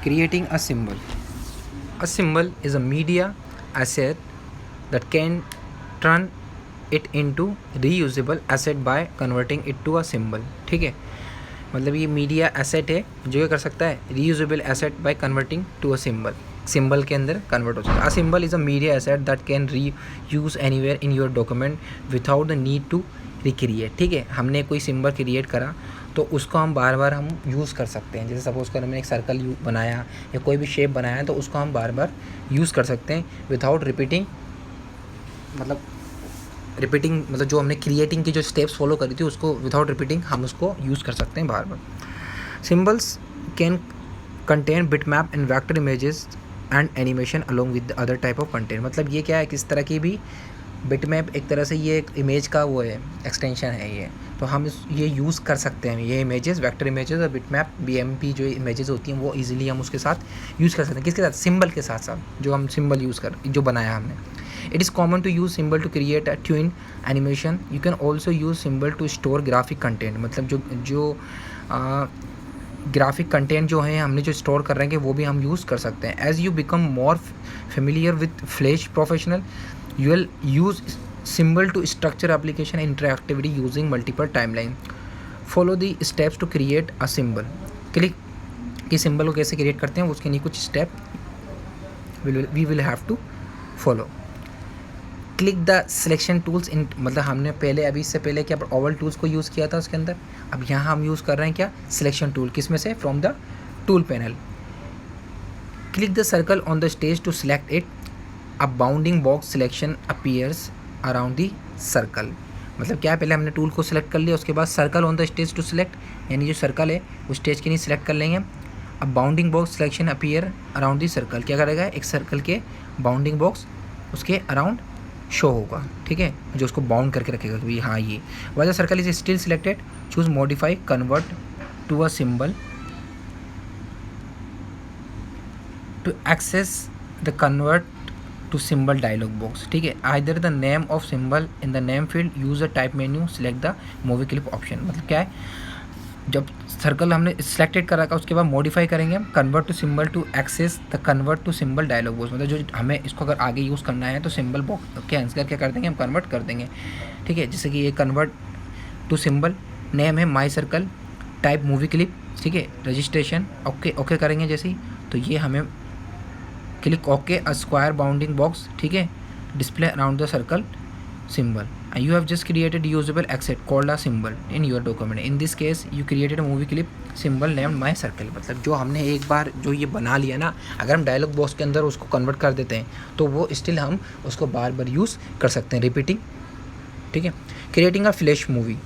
Creating a symbol. A symbol is a media asset that can turn it into reusable asset by converting it to a symbol. ठीक है, मतलब ये media asset है जो ये कर सकता है reusable asset by converting to a symbol. Symbol के अंदर कन्वर्ट हो सकता है. A symbol is a media asset that can reuse anywhere in your document without the need to recreate. ठीक है, हमने कोई सिंबल क्रिएट करा तो उसको हम बार बार हम यूज़ कर सकते हैं. जैसे सपोज़ कर हमने एक सर्कल बनाया या कोई भी शेप बनाया तो उसको हम बार बार यूज़ कर सकते हैं विदाउट रिपीटिंग. मतलब जो हमने क्रिएटिंग की जो स्टेप्स फॉलो करी थी उसको विदाउट रिपीटिंग हम उसको यूज़ कर सकते हैं बार बार. Symbols can contain bitmap and vector images and animation along with other type of content. मतलब ये क्या है, किस तरह की भी बिटमैप एक तरह से ये एक इमेज का वो है, एक्सटेंशन है ये. तो हम ये यूज़ कर सकते हैं. ये इमेजेस, वेक्टर इमेजेस और बिटमैप BMP जो इमेजेस होती हैं वो इजीली हम उसके साथ यूज़ कर सकते हैं. किसके साथ? सिंबल के साथ साथ जो हम सिंबल जो बनाया हमने. It is common to use symbol to create a twin animation. You can also use symbol to store graphic content. मतलब जो ग्राफिक कंटेंट जो है हमने जो स्टोर कर रहे हैं वो भी हम यूज़ कर सकते हैं. As you become more familiar with Flash Professional you will use symbol to structure application interactivity using multiple timeline. Follow the steps to create a symbol. Click कि सिंबल को कैसे क्रिएट करते हैं उसके लिए कुछ step we will have to follow. Click the selection tools in. मतलब हमने पहले अभी इससे पहले क्या ओवल टूल्स को यूज़ किया था उसके अंदर. अब यहाँ हम यूज़ कर रहे हैं क्या, सिलेक्शन टूल. किस में से? From the tool panel. Click the circle on the stage to select it. A bounding box selection appears around the circle. मतलब क्या है, पहले हमने टूल को सिलेक्ट कर लिया, उसके बाद circle on the stage to select, यानी जो सर्कल है उस स्टेज के लिए सिलेक्ट कर लेंगे. अब bounding box selection appear around the circle क्या करेगा, एक सर्कल के बाउंडिंग बॉक्स उसके अराउंड शो होगा. ठीक है, जो उसको बाउंड करके रखेगा कि हाँ ये. While the circle is still selected, choose modify convert to a symbol to access the convert to symbol dialog box. ठीक है, either the name of symbol in the name field, use the type menu, select the movie clip option. मतलब क्या है, जब circle हमने selected कर रखा उसके बाद मॉडिफाई करेंगे हम convert to symbol to access the convert to symbol dialog box. मतलब जो हमें इसको अगर आगे यूज़ करना है तो सिंबल बॉक्स के आंसर क्या कर देंगे हम, कन्वर्ट कर देंगे. ठीक है, जैसे कि ये कन्वर्ट टू सिंबल, नेम है माई सर्कल, टाइप मूवी क्लिप. ठीक है, रजिस्ट्रेशन ओके करेंगे जैसे ही, तो ये हमें click okay a square bounding box. ठीक है, display around the circle symbol. You have just created usable asset called a symbol in your document. In this case you created a movie clip symbol named my circle. मतलब जो हमने एक बार जो ये बना लिया ना, अगर हम डायलॉग बॉक्स के अंदर उसको कन्वर्ट कर देते हैं तो वो स्टिल हम उसको बार बार यूज़ कर सकते हैं, रिपीटिंग. ठीक है, क्रिएटिंग अ फ्लैश मूवी.